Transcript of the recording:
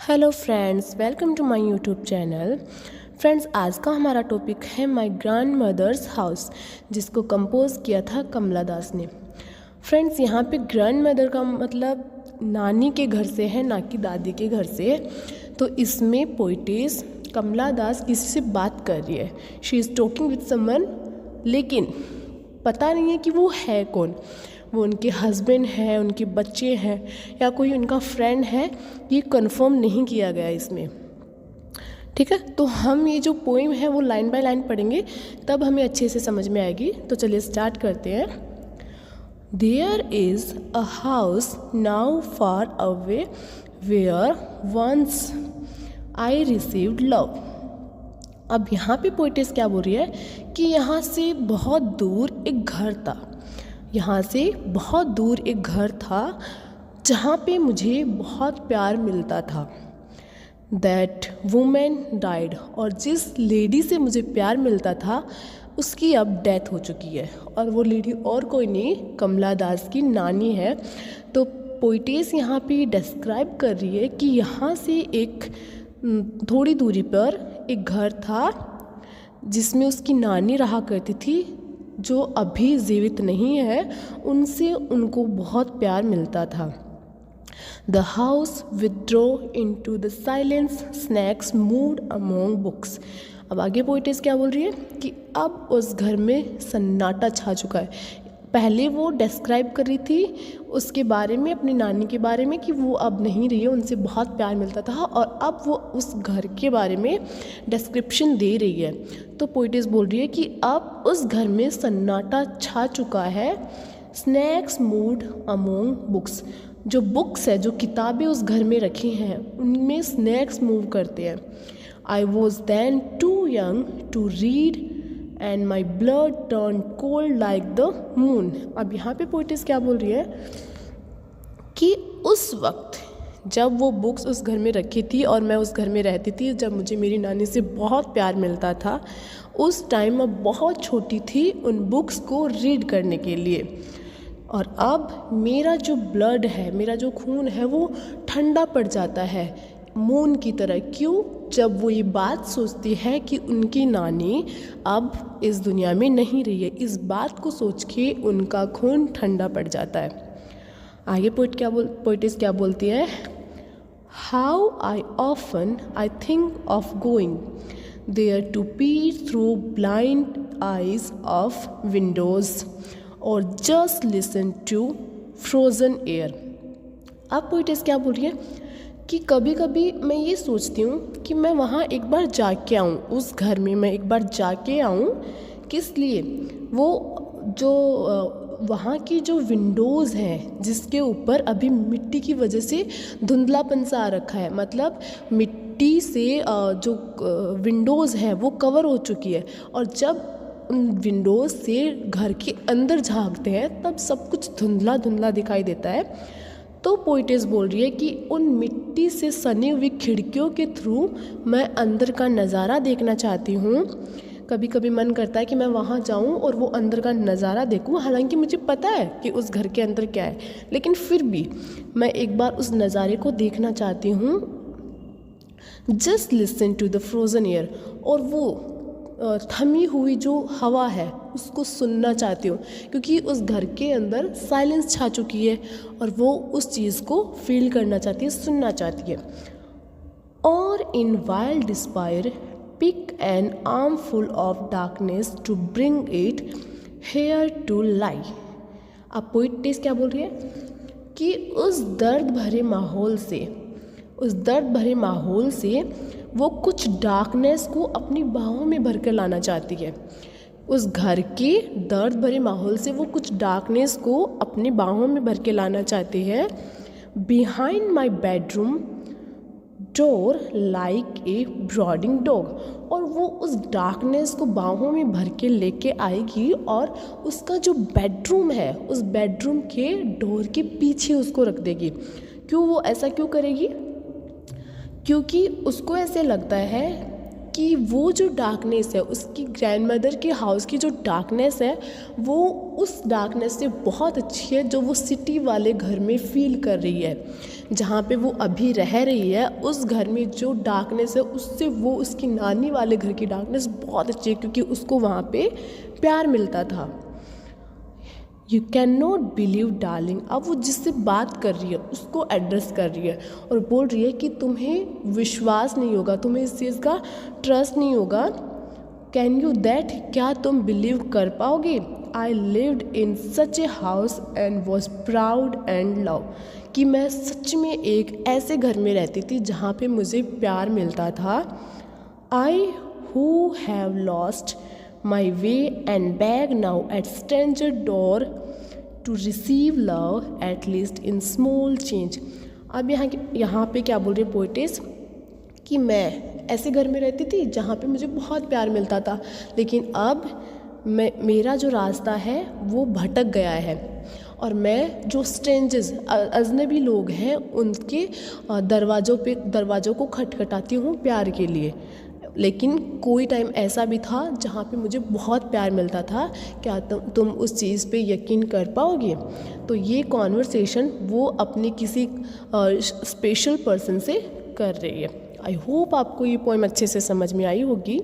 Hello friends, welcome to my YouTube channel. Friends, आज का हमारा टॉपिक है माय ग्रैंड मदर्स हाउस, जिसको कंपोज किया था कमला दास ने। फ्रेंड्स, यहाँ पे ग्रैंड मदर का मतलब नानी के घर से है, ना कि दादी के घर से। तो इसमें पोइटेस कमला दास किसी से बात कर रही है। She is talking with someone, लेकिन पता नहीं है कि वो है कौन। वो उनके हस्बैंड हैं, उनके बच्चे हैं, या कोई उनका फ्रेंड है, ये कंफर्म नहीं किया गया इसमें। ठीक है, तो हम ये जो पोइम है वो लाइन बाय लाइन पढ़ेंगे, तब हमें अच्छे से समझ में आएगी। तो चलिए स्टार्ट करते हैं। There is a house now far away where once I received love. अब यहाँ पे पोइटेस क्या बोल रही है कि यहाँ से बहुत दूर एक घर था। यहाँ से बहुत दूर एक घर था जहाँ पे मुझे बहुत प्यार मिलता था। दैट वुमेन डाइड, और जिस लेडी से मुझे प्यार मिलता था उसकी अब डेथ हो चुकी है। और वो लेडी और कोई नहीं, कमला दास की नानी है। तो पोइटेस यहाँ पे डिस्क्राइब कर रही है कि यहाँ से एक थोड़ी दूरी पर एक घर था जिसमें उसकी नानी रहा करती थी, जो अभी जीवित नहीं है। उनसे उनको बहुत प्यार मिलता था। The house withdraw into the silence, snacks moved among books. अब आगे पोइटेस क्या बोल रही है कि अब उस घर में सन्नाटा छा चुका है। पहले वो डिस्क्राइब कर रही थी उसके बारे में, अपनी नानी के बारे में, कि वो अब नहीं रही है, उनसे बहुत प्यार मिलता था। और अब वो उस घर के बारे में डिस्क्रिप्शन दे रही है। तो पोइटेस बोल रही है कि अब उस घर में सन्नाटा छा चुका है। स्नैक्स मूव्ड अमोंग बुक्स, जो बुक्स है, जो किताबें उस घर में रखी हैं, उनमें स्नैक्स मूव करते हैं। I was then too young to read and my blood turn cold like the moon. अब यहाँ पे पोइटेस क्या बोल रही है कि उस वक्त जब वो बुक्स उस घर में रखी थी और मैं उस घर में रहती थी, जब मुझे मेरी नानी से बहुत प्यार मिलता था, उस टाइम मैं बहुत छोटी थी उन बुक्स को रीड करने के लिए। और अब मेरा जो ब्लड है, मेरा जो खून है, वो ठंडा पड़ जाता है मून की तरह। क्यों? जब वो ये बात सोचती है कि उनकी नानी अब इस दुनिया में नहीं रही है। इस बात को सोच के उनका खून ठंडा पड़ जाता है। आगे पोइटेस क्या बोलती है? How I often I think of going there to peer through blind eyes of windows और just listen to frozen air. अब पोइटेस क्या बोल रही है कि कभी कभी मैं ये सोचती हूँ कि मैं वहाँ एक बार जाके आऊँ, उस घर में मैं एक बार जाके आऊँ। किस लिए? वो जो वहाँ की जो विंडोज़ हैं, जिसके ऊपर अभी मिट्टी की वजह से धुंधलापन सा आ रखा है, मतलब मिट्टी से जो विंडोज़ है वो कवर हो चुकी है। और जब उन विंडोज़ से घर के अंदर झांकते हैं तब सब कुछ धुंधला धुंधला दिखाई देता है। तो पोइटेस बोल रही है कि उन मिट्टी से सनी हुई खिड़कियों के थ्रू मैं अंदर का नज़ारा देखना चाहती हूँ। कभी कभी मन करता है कि मैं वहाँ जाऊँ और वो अंदर का नज़ारा देखूँ, हालांकि मुझे पता है कि उस घर के अंदर क्या है, लेकिन फिर भी मैं एक बार उस नज़ारे को देखना चाहती हूँ। Just listen to the frozen air, और वो थमी हुई जो हवा है उसको सुनना चाहती हूँ, क्योंकि उस घर के अंदर साइलेंस छा चुकी है और वो उस चीज़ को फील करना चाहती है, सुनना चाहती है। और in wild despair pick an armful of darkness to bring it here to lie. अब पोइटेस क्या बोल रही है कि उस दर्द भरे माहौल से वो कुछ डार्कनेस को अपनी बाहों में भर कर लाना चाहती है। उस घर के दर्द भरे माहौल से वो कुछ डार्कनेस को अपनी बाहों में भर के लाना चाहती है। Behind my bedroom door like a brooding dog, और वो उस डार्कनेस को बाहों में भर के लेके आएगी और उसका जो बेडरूम है, उस बेडरूम के डोर के पीछे उसको रख देगी। क्यों वो ऐसा क्यों करेगी? क्योंकि उसको ऐसे लगता है कि वो जो डार्कनेस है, उसकी ग्रैंडमदर के हाउस की जो डार्कनेस है वो उस डार्कनेस से बहुत अच्छी है जो वो सिटी वाले घर में फील कर रही है। जहाँ पे वो अभी रह रही है उस घर में जो डार्कनेस है उससे वो उसकी नानी वाले घर की डार्कनेस बहुत अच्छी है, क्योंकि उसको वहाँ पे प्यार मिलता था। You can not believe darling, अब वो जिससे बात कर रही है उसको एड्रेस कर रही है और बोल रही है कि तुम्हें विश्वास नहीं होगा, तुम्हें इस चीज़ का ट्रस्ट नहीं होगा। कैन यू दैट, क्या तुम बिलीव कर पाओगे? I lived in such a house and was proud and love, कि मैं सच में एक ऐसे घर में रहती थी जहाँ पे मुझे प्यार मिलता था। I who have lost my way and beg now at stranger door to receive love at least in small change। अब यहाँ पे क्या बोल रही है पोइटेस कि मैं ऐसे घर में रहती थी जहाँ पे मुझे बहुत प्यार मिलता था, लेकिन अब मेरा जो रास्ता है वो भटक गया है और मैं जो स्ट्रेंजर्स अजनबी लोग हैं उनके दरवाज़ों को खटखटाती हूँ प्यार के लिए। लेकिन कोई टाइम ऐसा भी था जहाँ पे मुझे बहुत प्यार मिलता था। क्या तुम उस चीज़ पे यकीन कर पाओगे? तो ये कॉन्वर्सेशन वो अपने किसी स्पेशल पर्सन से कर रही है। आई होप आपको ये पोएम अच्छे से समझ में आई होगी।